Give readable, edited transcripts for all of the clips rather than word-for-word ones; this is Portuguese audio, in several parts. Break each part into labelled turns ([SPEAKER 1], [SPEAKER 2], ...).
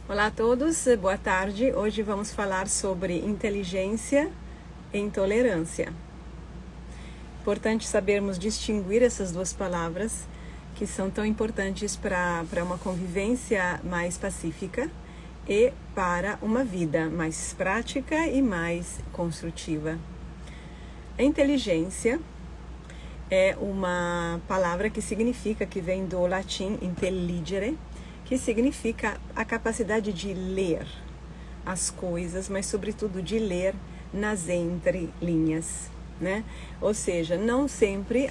[SPEAKER 1] Olá a todos, boa tarde. Hoje vamos falar sobre inteligência e intolerância. Importante sabermos distinguir essas duas palavras que são tão importantes para uma convivência mais pacífica e para uma vida mais prática e mais construtiva. A inteligência é uma palavra que vem do latim intelligere, que significa a capacidade de ler as coisas, mas sobretudo de ler nas entrelinhas, né? Ou seja, não sempre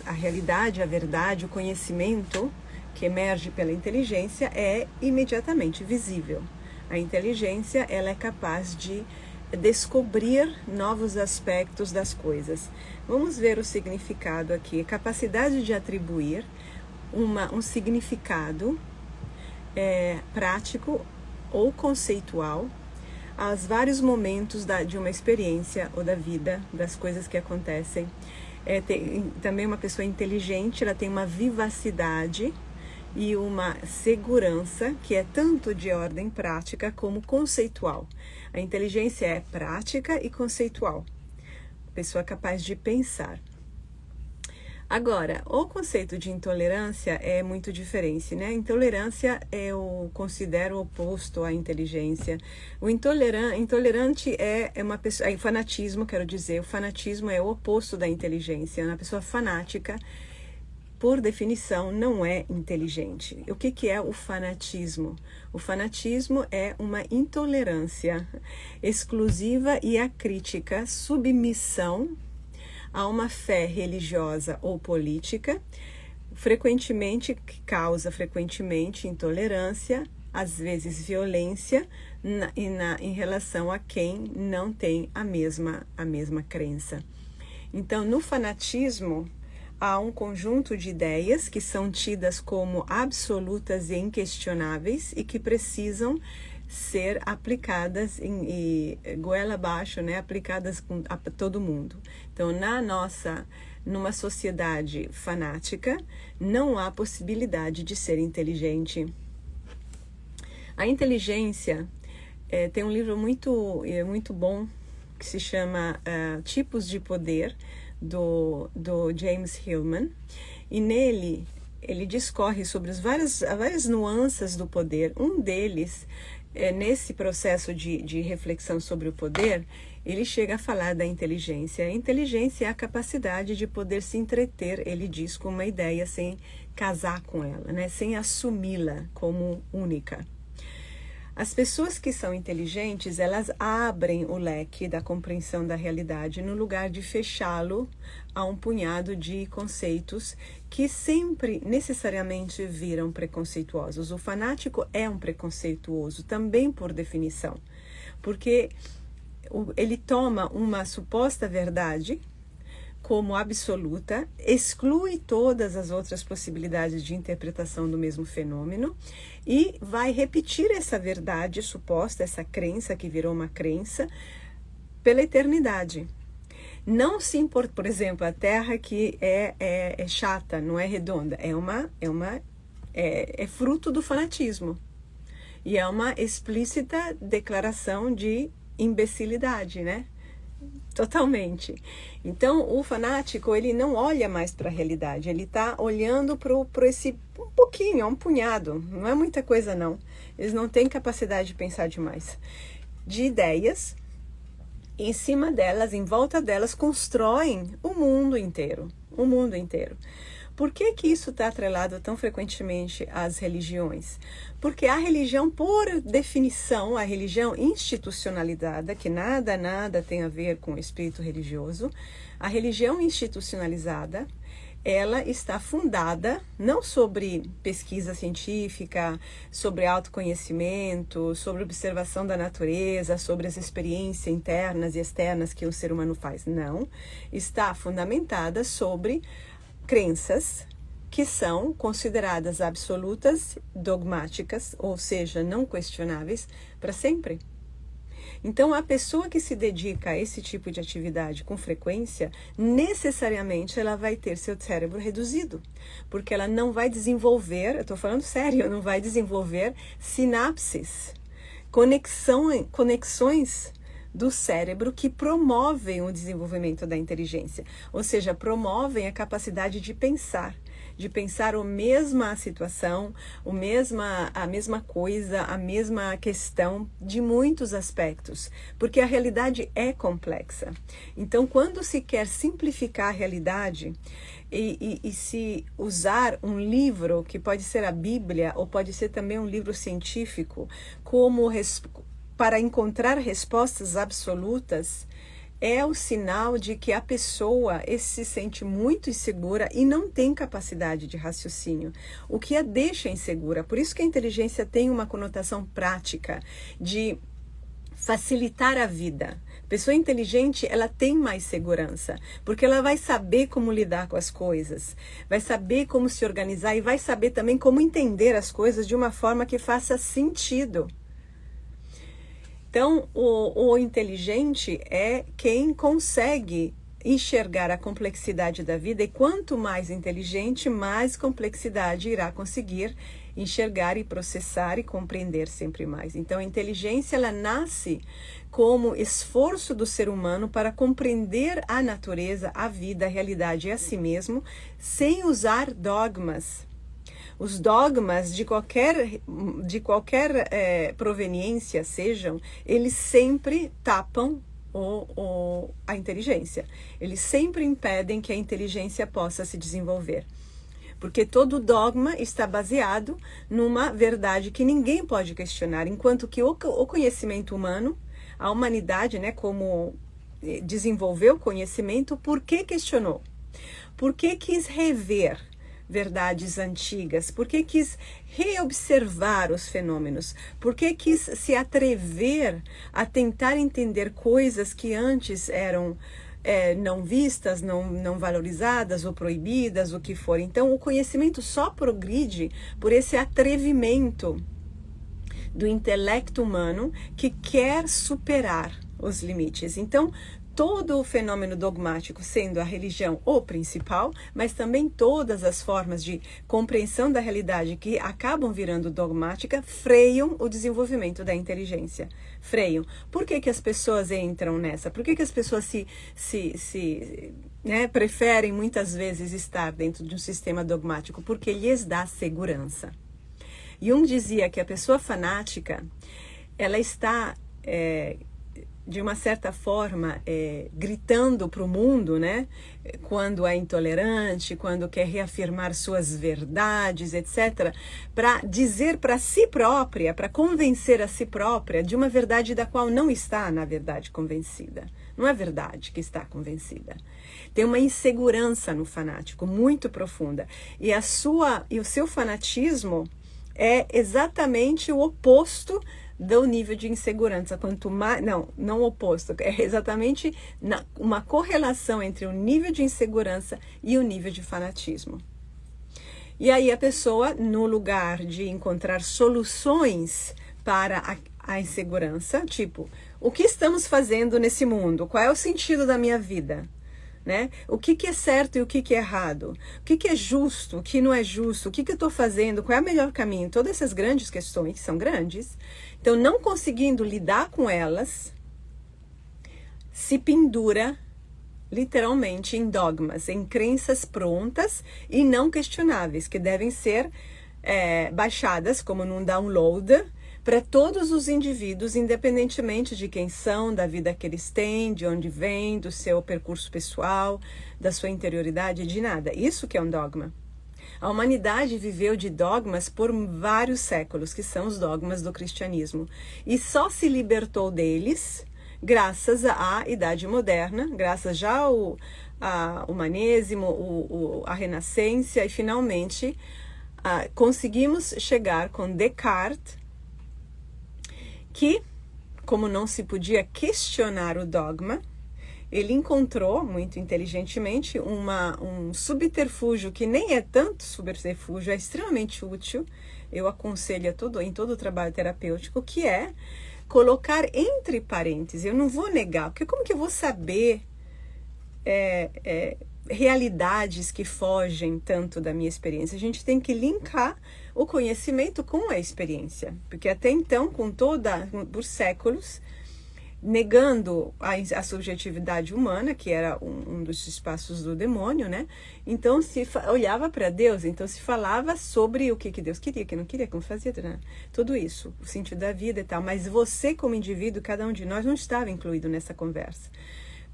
[SPEAKER 1] a realidade, a verdade, o conhecimento que emerge pela inteligência é imediatamente visível. A inteligência, ela é capaz de descobrir novos aspectos das coisas. Vamos ver o significado aqui. Capacidade de atribuir um significado prático ou conceitual aos vários momentos de uma experiência ou da vida, das coisas que acontecem. Também uma pessoa inteligente, ela tem uma vivacidade e uma segurança que é tanto de ordem prática como conceitual. A inteligência é prática e conceitual. Pessoa capaz de pensar. Agora, o conceito de intolerância é muito diferente, né? Intolerância eu considero oposto à inteligência. O intolerante é uma pessoa, fanatismo, quero dizer, o fanatismo é o oposto da inteligência. Uma pessoa fanática, por definição, não é inteligente. O que é o fanatismo? O fanatismo é uma intolerância exclusiva e acrítica, submissão a uma fé religiosa ou política, que causa frequentemente intolerância, às vezes violência, em relação a quem não tem a mesma crença. Então, no fanatismo, há um conjunto de ideias que são tidas como absolutas e inquestionáveis e que precisam ser aplicadas goela abaixo, né? Aplicadas a todo mundo. Então, numa sociedade fanática, não há possibilidade de ser inteligente. A inteligência tem um livro muito bom que se chama Tipos de Poder, do James Hillman, e nele ele discorre sobre as várias nuances do poder. Um deles, nesse processo de reflexão sobre o poder, ele chega a falar da inteligência. A inteligência é a capacidade de poder se entreter, ele diz, com uma ideia sem casar com ela, né? Sem assumi-la como única. As pessoas que são inteligentes, elas abrem o leque da compreensão da realidade no lugar de fechá-lo a um punhado de conceitos que sempre necessariamente viram preconceituosos. O fanático é um preconceituoso, também por definição, porque ele toma uma suposta verdade como absoluta, exclui todas as outras possibilidades de interpretação do mesmo fenômeno e vai repetir essa verdade suposta, essa crença que virou uma crença, pela eternidade. Não se importa, por exemplo, a Terra que é chata, não é redonda, é fruto do fanatismo e é uma explícita declaração de imbecilidade, né? Totalmente. Então, o fanático, ele não olha mais para a realidade, ele está olhando para esse um pouquinho, um punhado, não é muita coisa não. Eles não têm capacidade de pensar demais. De ideias, em cima delas, em volta delas, constroem o mundo inteiro. O mundo inteiro. Por que isso está atrelado tão frequentemente às religiões? Porque a religião, por definição, a religião institucionalizada, que nada tem a ver com o espírito religioso, a religião institucionalizada, ela está fundada não sobre pesquisa científica, sobre autoconhecimento, sobre observação da natureza, sobre as experiências internas e externas que o ser humano faz. Não, está fundamentada sobre crenças que são consideradas absolutas, dogmáticas, ou seja, não questionáveis, para sempre. Então, a pessoa que se dedica a esse tipo de atividade com frequência, necessariamente ela vai ter seu cérebro reduzido, porque ela não vai desenvolver, eu estou falando sério, não vai desenvolver sinapses, conexões do cérebro que promovem o desenvolvimento da inteligência, ou seja, promovem a capacidade de pensar a mesma situação, a mesma coisa, a mesma questão de muitos aspectos, porque a realidade é complexa. Então, quando se quer simplificar a realidade e se usar um livro, que pode ser a Bíblia ou pode ser também um livro científico, para encontrar respostas absolutas, é o sinal de que a pessoa se sente muito insegura e não tem capacidade de raciocínio, o que a deixa insegura. Por isso que a inteligência tem uma conotação prática de facilitar a vida. Pessoa inteligente, ela tem mais segurança, porque ela vai saber como lidar com as coisas, vai saber como se organizar e vai saber também como entender as coisas de uma forma que faça sentido. Então, o inteligente é quem consegue enxergar a complexidade da vida, e quanto mais inteligente, mais complexidade irá conseguir enxergar e processar e compreender sempre mais. Então, a inteligência, ela nasce como esforço do ser humano para compreender a natureza, a vida, a realidade e a si mesmo, sem usar dogmas. Os dogmas de qualquer proveniência sejam, eles sempre tapam a inteligência. Eles sempre impedem que a inteligência possa se desenvolver. Porque todo dogma está baseado numa verdade que ninguém pode questionar, enquanto que o conhecimento humano, a humanidade, né, como desenvolveu conhecimento, por que questionou? Por que quis rever verdades antigas? Por que quis reobservar os fenômenos? Por que quis se atrever a tentar entender coisas que antes eram não vistas, não valorizadas ou proibidas, o que for? Então, o conhecimento só progride por esse atrevimento do intelecto humano que quer superar os limites. Então, todo o fenômeno dogmático, sendo a religião o principal, mas também todas as formas de compreensão da realidade que acabam virando dogmática, freiam o desenvolvimento da inteligência. Freiam. Por que as pessoas entram nessa? Por que as pessoas preferem muitas vezes estar dentro de um sistema dogmático? Porque lhes dá segurança. Jung dizia que a pessoa fanática, ela está de uma certa forma, gritando para o mundo, né? Quando é intolerante, quando quer reafirmar suas verdades, etc., para dizer para si própria, para convencer a si própria de uma verdade da qual não está, na verdade, convencida. Não é verdade que está convencida. Tem uma insegurança no fanático muito profunda. E o seu fanatismo é exatamente o oposto do nível de insegurança. Quanto mais, não o oposto, é exatamente uma correlação entre o nível de insegurança e o nível de fanatismo. E aí a pessoa, no lugar de encontrar soluções para a insegurança, tipo, o que estamos fazendo nesse mundo? Qual é o sentido da minha vida? Né? O que é certo e o que é errado? O que é justo, o que não é justo? O que eu estou fazendo? Qual é o melhor caminho? Todas essas grandes questões, que são grandes, então não conseguindo lidar com elas, se pendura literalmente em dogmas, em crenças prontas e não questionáveis, que devem ser baixadas como num download para todos os indivíduos, independentemente de quem são, da vida que eles têm, de onde vêm, do seu percurso pessoal, da sua interioridade, de nada. Isso que é um dogma. A humanidade viveu de dogmas por vários séculos, que são os dogmas do cristianismo, e só se libertou deles graças à Idade Moderna, graças já ao humanismo, a Renascença, e finalmente conseguimos chegar com Descartes, que, como não se podia questionar o dogma, ele encontrou, muito inteligentemente, um subterfúgio que nem é tanto subterfúgio, é extremamente útil, eu aconselho em todo o trabalho terapêutico, que é colocar entre parênteses. Eu não vou negar, porque como que eu vou saber realidades que fogem tanto da minha experiência? A gente tem que linkar o conhecimento com a experiência, porque até então, por séculos, negando a subjetividade humana, que era um dos espaços do demônio, né? Então se olhava para Deus, então se falava sobre o que Deus queria, que não queria, como fazia, né? Tudo isso, o sentido da vida e tal. Mas você, como indivíduo, cada um de nós não estava incluído nessa conversa.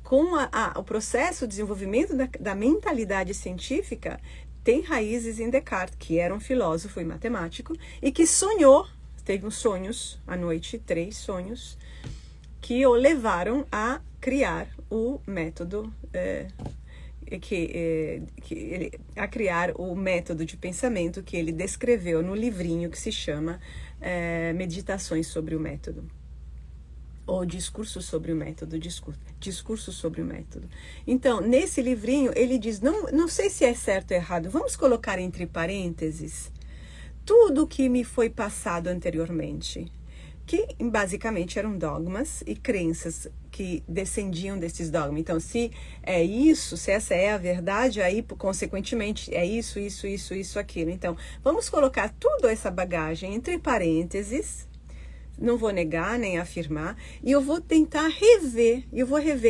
[SPEAKER 1] Com o processo de desenvolvimento da mentalidade científica, tem raízes em Descartes, que era um filósofo e matemático, e que teve uns sonhos à noite, 3 sonhos, que o levaram a criar o método, a criar o método de pensamento que ele descreveu no livrinho que se chama Meditações sobre o Método. Ou Discurso sobre o Método, Discurso sobre o Método. Então, nesse livrinho, ele diz, não sei se é certo ou errado, vamos colocar entre parênteses tudo que me foi passado anteriormente, que basicamente eram dogmas e crenças que descendiam desses dogmas. Então, se é isso, se essa é a verdade, aí, consequentemente, é isso, aquilo. Então, vamos colocar toda essa bagagem entre parênteses, não vou negar nem afirmar, e eu vou tentar rever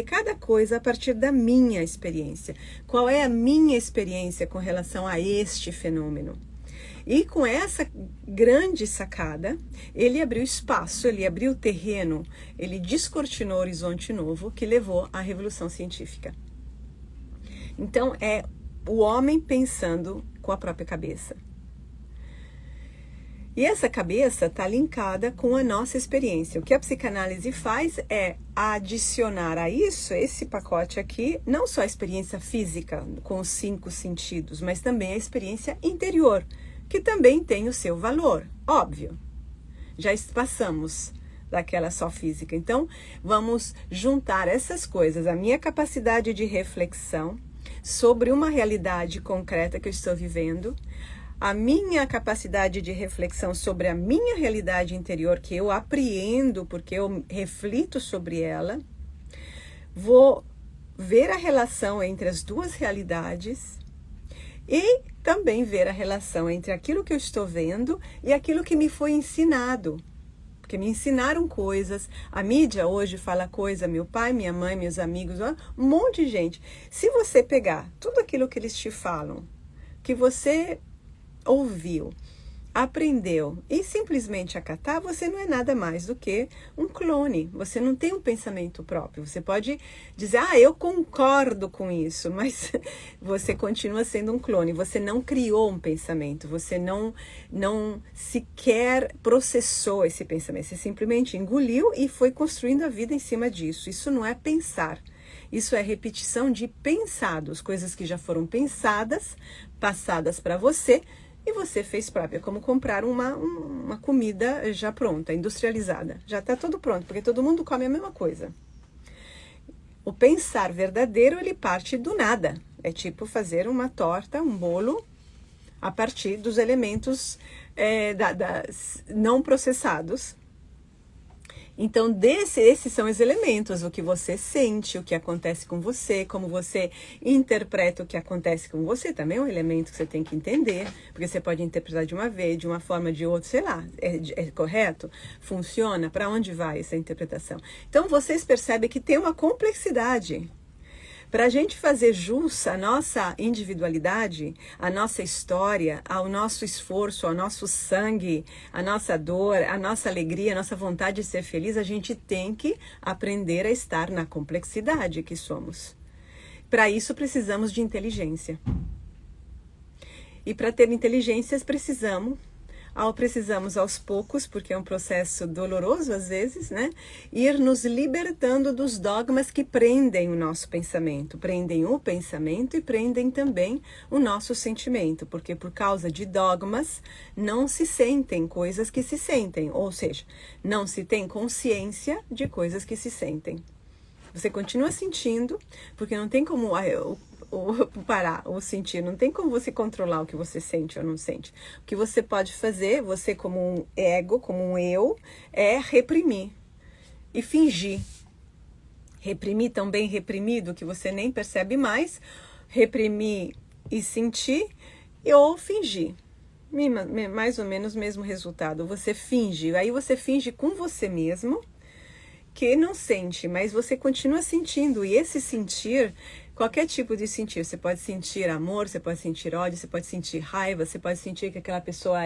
[SPEAKER 1] cada coisa a partir da minha experiência. Qual é a minha experiência com relação a este fenômeno? E com essa grande sacada, ele abriu espaço, ele abriu terreno, ele descortinou o horizonte novo que levou à Revolução Científica. Então, é o homem pensando com a própria cabeça. E essa cabeça está linkada com a nossa experiência. O que a psicanálise faz é adicionar a isso, esse pacote aqui, não só a experiência física com os 5 sentidos, mas também a experiência interior, que também tem o seu valor, óbvio. Já passamos daquela só física. Então, vamos juntar essas coisas, a minha capacidade de reflexão sobre uma realidade concreta que eu estou vivendo, a minha capacidade de reflexão sobre a minha realidade interior, que eu apreendo porque eu reflito sobre ela, vou ver a relação entre as duas realidades e também ver a relação entre aquilo que eu estou vendo e aquilo que me foi ensinado. Porque me ensinaram coisas, a mídia hoje fala coisa, meu pai, minha mãe, meus amigos, um monte de gente. Se você pegar tudo aquilo que eles te falam, que você ouviu, aprendeu e simplesmente acatar, você não é nada mais do que um clone. Você não tem um pensamento próprio. Você pode dizer, eu concordo com isso, mas você continua sendo um clone. Você não criou um pensamento, você não sequer processou esse pensamento. Você simplesmente engoliu e foi construindo a vida em cima disso. Isso não é pensar. Isso é repetição de pensados, coisas que já foram pensadas, passadas para você, e você fez própria, como comprar uma comida já pronta, industrializada. Já está tudo pronto, porque todo mundo come a mesma coisa. O pensar verdadeiro, ele parte do nada. É tipo fazer uma torta, um bolo, a partir dos elementos não processados. Então, esses são os elementos, o que você sente, o que acontece com você, como você interpreta o que acontece com você, também é um elemento que você tem que entender, porque você pode interpretar de uma vez, de uma forma, de outra, sei lá, é correto? Funciona? Para onde vai essa interpretação? Então, vocês percebem que tem uma complexidade. Para a gente fazer jus à nossa individualidade, à nossa história, ao nosso esforço, ao nosso sangue, à nossa dor, à nossa alegria, à nossa vontade de ser feliz, a gente tem que aprender a estar na complexidade que somos. Para isso precisamos de inteligência. E para ter inteligências precisamos aos poucos, porque é um processo doloroso às vezes, né? Ir nos libertando dos dogmas que prendem o nosso pensamento. Prendem o pensamento e prendem também o nosso sentimento, porque por causa de dogmas não se sentem coisas que se sentem, ou seja, não se tem consciência de coisas que se sentem. Você continua sentindo, porque não tem como parar ou sentir, não tem como você controlar o que você sente ou não sente. O que você pode fazer, você como um ego, como um eu, é reprimir. e fingir. Reprimir tão bem reprimido que você nem percebe mais, reprimir e sentir, ou fingir. Mais ou menos o mesmo resultado. Você finge, aí você finge com você mesmo, que não sente, mas você continua sentindo. E esse sentir, qualquer tipo de sentir, você pode sentir amor, você pode sentir ódio, você pode sentir raiva, você pode sentir que aquela pessoa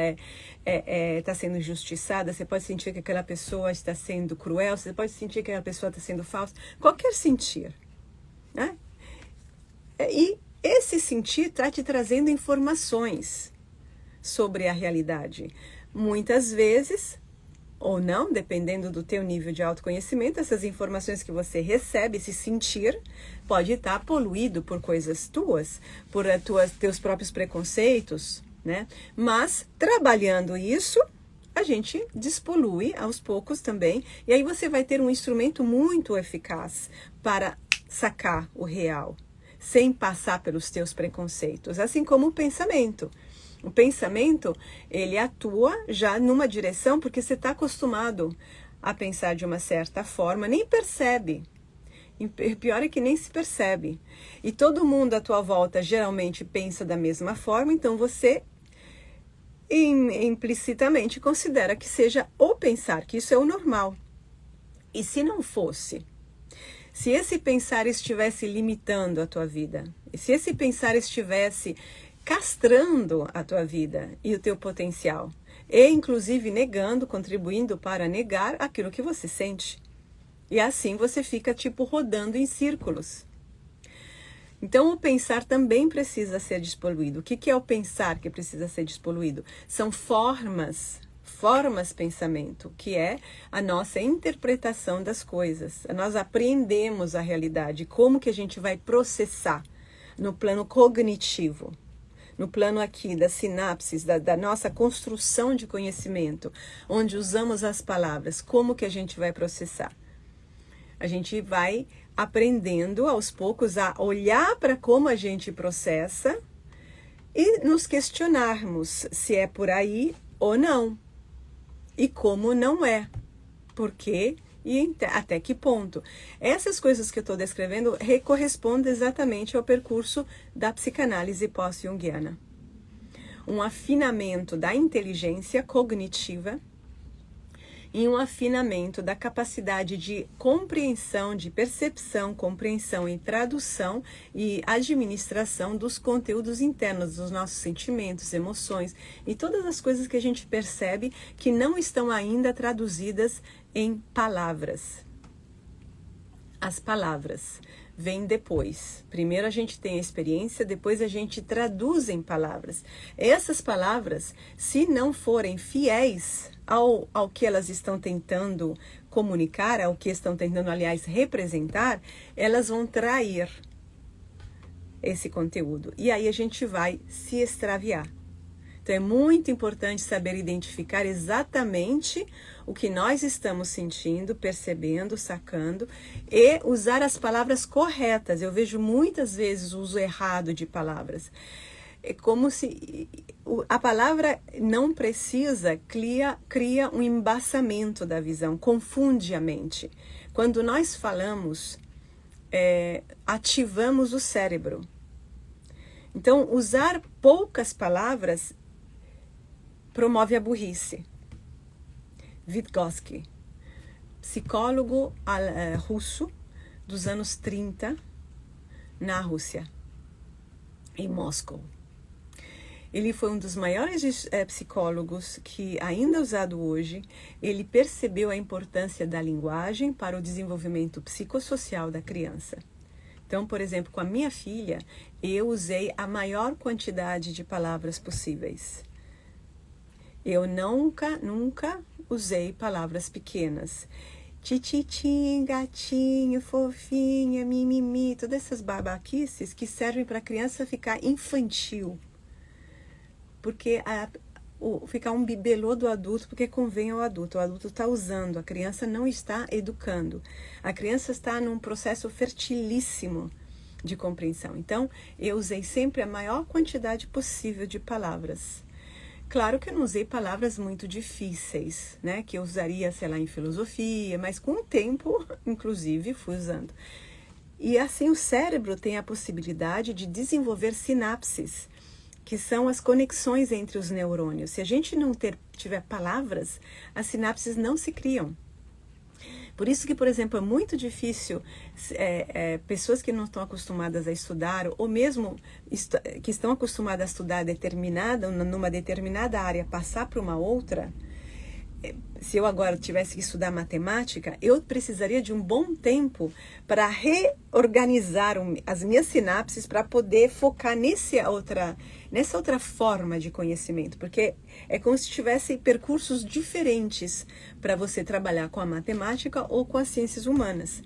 [SPEAKER 1] está sendo injustiçada, você pode sentir que aquela pessoa está sendo cruel, você pode sentir que aquela pessoa está sendo falsa, qualquer sentir, né? E esse sentir está te trazendo informações sobre a realidade. Muitas vezes, ou não, dependendo do teu nível de autoconhecimento, essas informações que você recebe, esse sentir, pode estar poluído por coisas tuas, por teus próprios preconceitos, né? Mas, trabalhando isso, a gente despolui aos poucos também, e aí você vai ter um instrumento muito eficaz para sacar o real, sem passar pelos teus preconceitos, assim como o pensamento. O pensamento, ele atua já numa direção, porque você está acostumado a pensar de uma certa forma, nem percebe. E pior é que nem se percebe. E todo mundo à tua volta geralmente pensa da mesma forma, então você implicitamente considera que seja o pensar, que isso é o normal. E se não fosse? Se esse pensar estivesse limitando a tua vida, se esse pensar estivesse castrando a tua vida e o teu potencial, e inclusive negando, contribuindo para negar aquilo que você sente. E assim você fica tipo rodando em círculos. Então o pensar também precisa ser despoluído. O que é o pensar que precisa ser despoluído? São formas pensamento, que é a nossa interpretação das coisas. Nós aprendemos a realidade, como que a gente vai processar no plano cognitivo. No plano aqui das sinapses, da nossa construção de conhecimento, onde usamos as palavras, como que a gente vai processar? A gente vai aprendendo aos poucos a olhar para como a gente processa e nos questionarmos se é por aí ou não. E como não é. Por quê? E até que ponto. Essas coisas que eu estou descrevendo correspondem exatamente ao percurso da psicanálise pós-junguiana. Um afinamento da inteligência cognitiva e um afinamento da capacidade de compreensão, de percepção, compreensão e tradução e administração dos conteúdos internos, dos nossos sentimentos, emoções e todas as coisas que a gente percebe que não estão ainda traduzidas em palavras. As palavras vêm depois. Primeiro a gente tem a experiência, depois a gente traduz em palavras. Essas palavras, se não forem fiéis ao que elas estão tentando comunicar, ao que estão tentando, aliás, representar, elas vão trair esse conteúdo. E aí a gente vai se extraviar. Então é muito importante saber identificar exatamente o que nós estamos sentindo, percebendo, sacando e usar as palavras corretas. Eu vejo muitas vezes o uso errado de palavras. É como se a palavra não precisa, cria um embaçamento da visão, confunde a mente. Quando nós falamos, ativamos o cérebro. Então, usar poucas palavras promove a burrice. Vygotsky, psicólogo russo dos anos 30, na Rússia, em Moscou. Ele foi um dos maiores psicólogos que ainda é usado hoje. Ele percebeu a importância da linguagem para o desenvolvimento psicossocial da criança. Então, por exemplo, com a minha filha, eu usei a maior quantidade de palavras possíveis. Eu nunca usei palavras pequenas. Tititim, gatinho, fofinha, mimimi, todas essas babaquices que servem para a criança ficar infantil. Porque ficar um bibelô do adulto, porque convém ao adulto. O adulto está usando, a criança não está educando. A criança está num processo fertilíssimo de compreensão. Então, eu usei sempre a maior quantidade possível de palavras. Claro que eu não usei palavras muito difíceis, né? Que eu usaria, sei lá, em filosofia, mas com o tempo, inclusive, fui usando. E assim o cérebro tem a possibilidade de desenvolver sinapses, que são as conexões entre os neurônios. Se a gente não tiver palavras, as sinapses não se criam. Por isso que, por exemplo, é muito difícil pessoas que não estão acostumadas a estudar, ou mesmo que estão acostumadas a estudar numa determinada área, passar para uma outra. Se eu agora tivesse que estudar matemática, eu precisaria de um bom tempo para reorganizar as minhas sinapses para poder focar nessa outra forma de conhecimento, porque é como se tivesse percursos diferentes para você trabalhar com a matemática ou com as ciências humanas.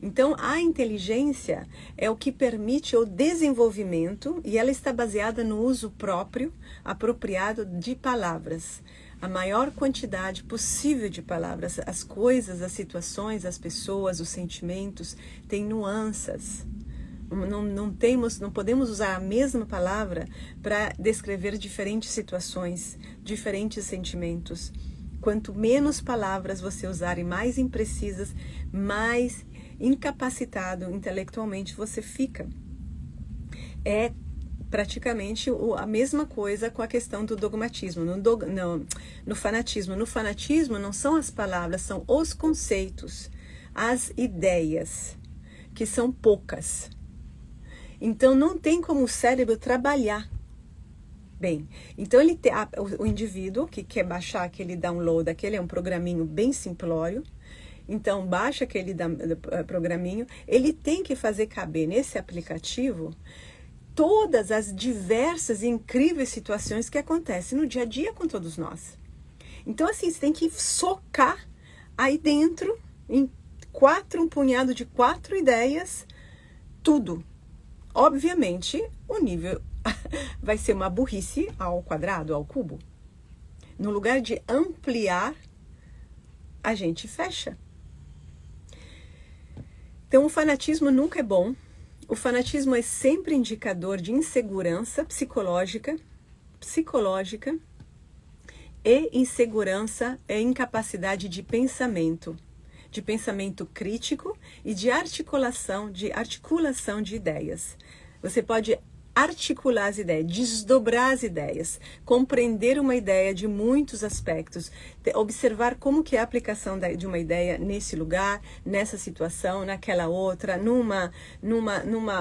[SPEAKER 1] Então, a inteligência é o que permite o desenvolvimento e ela está baseada no uso próprio, apropriado de palavras. A maior quantidade possível de palavras, as coisas, as situações, as pessoas, os sentimentos, têm nuances. Não podemos usar a mesma palavra para descrever diferentes situações, diferentes sentimentos. Quanto menos palavras você usar e mais imprecisas, mais incapacitado intelectualmente você fica. É praticamente a mesma coisa com a questão do dogmatismo, no fanatismo. No fanatismo não são as palavras, são os conceitos, as ideias, que são poucas. Então não tem como o cérebro trabalhar bem. Então o indivíduo que quer baixar aquele download, aquele é um programinho bem simplório. Então baixa aquele programinho, ele tem que fazer caber nesse aplicativo todas as diversas e incríveis situações que acontecem no dia a dia com todos nós. Então, assim, você tem que socar aí dentro, um punhado de 4 ideias, tudo. Obviamente, o nível vai ser uma burrice ao quadrado, ao cubo. No lugar de ampliar, a gente fecha. Então, o fanatismo nunca é bom. O fanatismo é sempre indicador de insegurança psicológica e insegurança é incapacidade de pensamento crítico e de articulação de ideias. Você pode articular as ideias, desdobrar as ideias, compreender uma ideia de muitos aspectos, observar como que é a aplicação de uma ideia nesse lugar, nessa situação, naquela outra, numa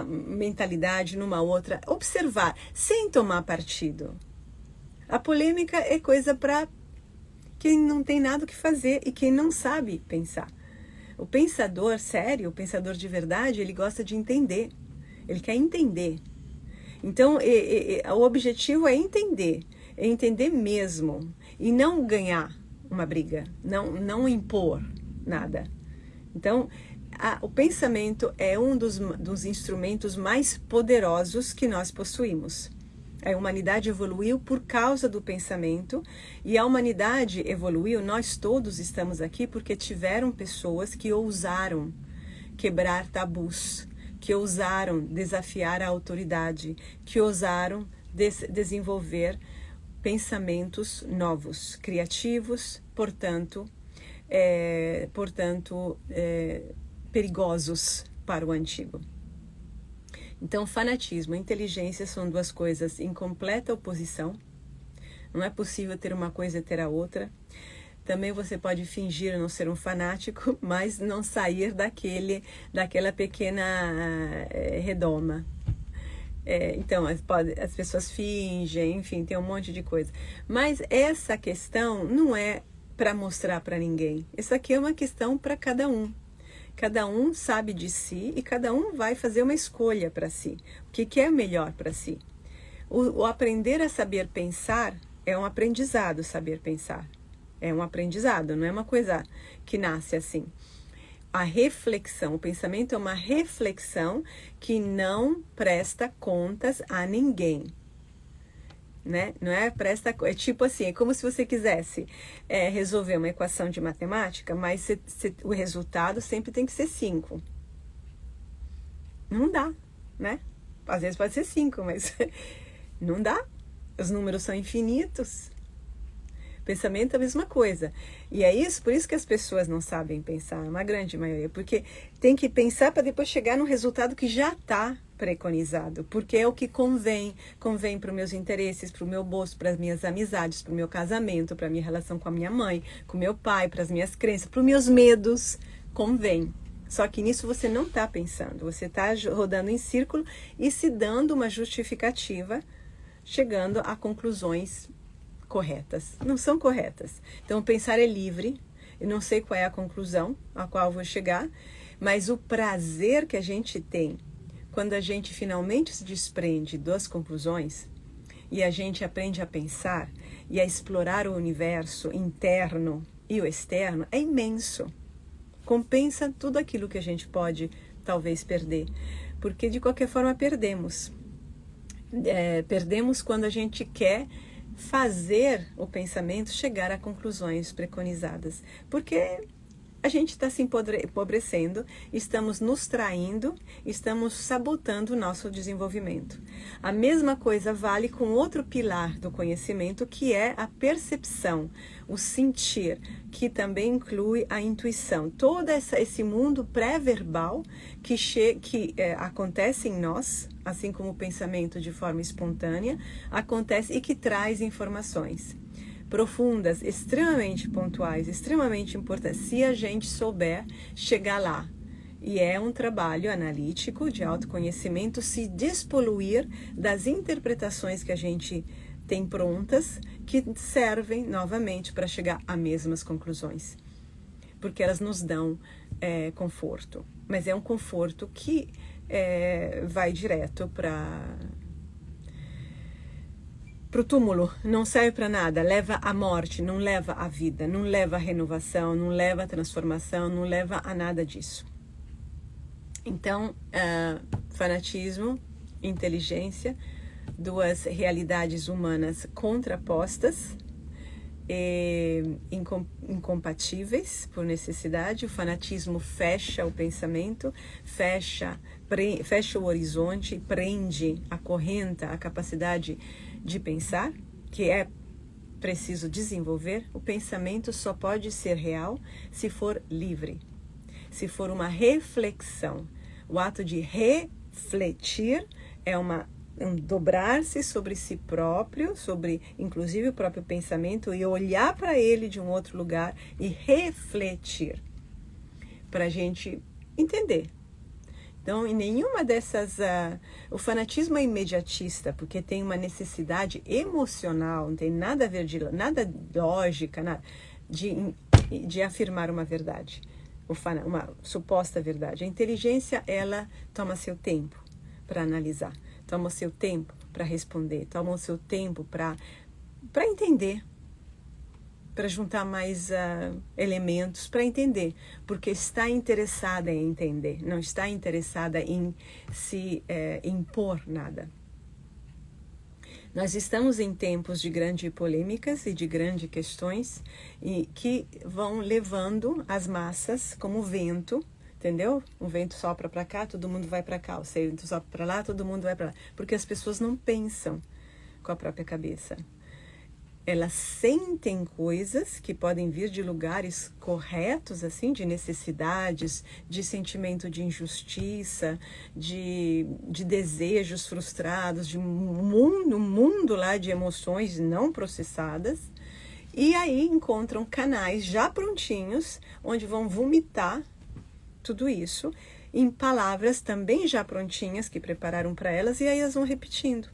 [SPEAKER 1] mentalidade, numa outra, observar, sem tomar partido. A polêmica é coisa para quem não tem nada o que fazer e quem não sabe pensar. O pensador sério, o pensador de verdade, ele gosta de entender, ele quer entender. Então, o objetivo é entender mesmo, e não ganhar uma briga, não impor nada. Então, o pensamento é um dos instrumentos mais poderosos que nós possuímos. A humanidade evoluiu por causa do pensamento, e a humanidade evoluiu, nós todos estamos aqui porque tiveram pessoas que ousaram quebrar tabus, que ousaram desafiar a autoridade, que ousaram desenvolver pensamentos novos, criativos, portanto, perigosos para o antigo. Então, fanatismo e inteligência são duas coisas em completa oposição. Não é possível ter uma coisa e ter a outra. Também você pode fingir não ser um fanático, mas não sair daquela pequena redoma. Então, as pessoas fingem, enfim, tem um monte de coisa. Mas essa questão não é para mostrar para ninguém. Isso aqui é uma questão para cada um. Cada um sabe de si e cada um vai fazer uma escolha para si. O que é melhor para si? O aprender a saber pensar é um aprendizado, saber pensar. É um aprendizado, não é uma coisa que nasce assim. A reflexão, o pensamento é uma reflexão que não presta contas a ninguém. Né? Não é é tipo assim, é como se você quisesse resolver uma equação de matemática, mas o resultado sempre tem que ser 5. Não dá, né? Às vezes pode ser 5, mas não dá. Os números são infinitos. Pensamento é a mesma coisa. E é isso, por isso que as pessoas não sabem pensar, uma grande maioria, porque tem que pensar para depois chegar no resultado que já está preconizado, porque é o que convém para os meus interesses, para o meu bolso, para as minhas amizades, para o meu casamento, para a minha relação com a minha mãe, com o meu pai, para as minhas crenças, para os meus medos, convém. Só que nisso você não está pensando, você está rodando em círculo e se dando uma justificativa, chegando a conclusões corretas. Não são corretas. Então, pensar é livre. Eu não sei qual é a conclusão a qual eu vou chegar, mas o prazer que a gente tem quando a gente finalmente se desprende das conclusões e a gente aprende a pensar e a explorar o universo interno e o externo é imenso. Compensa tudo aquilo que a gente pode talvez perder, porque de qualquer forma perdemos. Perdemos quando a gente quer fazer o pensamento chegar a conclusões preconizadas, porque a gente está se empobrecendo, estamos nos traindo, estamos sabotando o nosso desenvolvimento. A mesma coisa vale com outro pilar do conhecimento, que é a percepção, o sentir, que também inclui a intuição. Todo esse mundo pré-verbal que acontece em nós, assim como o pensamento de forma espontânea, acontece e que traz informações profundas, extremamente pontuais, extremamente importantes, se a gente souber chegar lá. E é um trabalho analítico de autoconhecimento, se despoluir das interpretações que a gente tem prontas, que servem novamente para chegar a mesmas conclusões. Porque elas nos dão conforto. Mas é um conforto que vai direto para o túmulo, não serve para nada, leva à morte, não leva à vida, não leva à renovação, não leva à transformação, não leva a nada disso. Então, fanatismo, inteligência, duas realidades humanas contrapostas, incompatíveis por necessidade. O fanatismo fecha o pensamento, fecha o horizonte, prende, acorrenta a capacidade de pensar, que é preciso desenvolver. O pensamento só pode ser real se for livre, se for uma reflexão. O ato de refletir é um dobrar-se sobre si próprio, sobre inclusive o próprio pensamento, e olhar para ele de um outro lugar e refletir, para a gente entender. Então, em nenhuma dessas... o fanatismo é imediatista, porque tem uma necessidade emocional, não tem nada a ver nada lógica, nada, de afirmar uma verdade, uma suposta verdade. A inteligência, ela toma seu tempo para analisar, toma o seu tempo para responder, toma o seu tempo para entender, para juntar mais elementos para entender, porque está interessada em entender, não está interessada em se impor nada. Nós estamos em tempos de grandes polêmicas e de grandes questões e que vão levando as massas como vento, entendeu? O vento sopra para cá, todo mundo vai para cá. O vento sopra para lá, todo mundo vai para lá. Porque as pessoas não pensam com a própria cabeça. Elas sentem coisas que podem vir de lugares corretos, assim, de necessidades, de sentimento de injustiça, de desejos frustrados, de um mundo lá de emoções não processadas. E aí encontram canais já prontinhos, onde vão vomitar tudo isso em palavras também já prontinhas que prepararam para elas, e aí elas vão repetindo.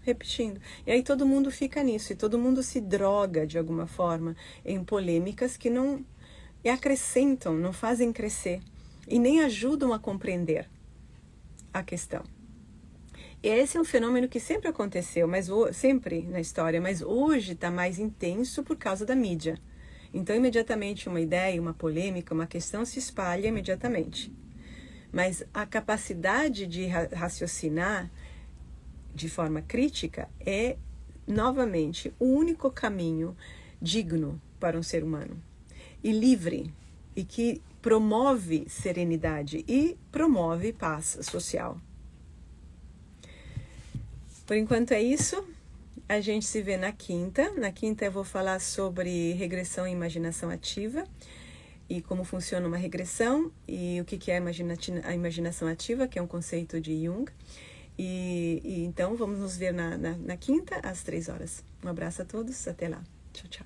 [SPEAKER 1] E aí todo mundo fica nisso, e todo mundo se droga de alguma forma em polêmicas que não acrescentam, não fazem crescer e nem ajudam a compreender a questão. E esse é um fenômeno que sempre aconteceu, sempre na história, mas hoje está mais intenso por causa da mídia. Então, imediatamente uma ideia, uma polêmica, uma questão se espalha imediatamente. Mas a capacidade de raciocinar de forma crítica é, novamente, o único caminho digno para um ser humano. E livre, e que promove serenidade e promove paz social. Por enquanto é isso. A gente se vê na quinta. Na quinta eu vou falar sobre regressão e imaginação ativa e como funciona uma regressão e o que é a imaginação ativa, que é um conceito de Jung. E então vamos nos ver na quinta às 3 horas. Um abraço a todos, até lá. Tchau, tchau.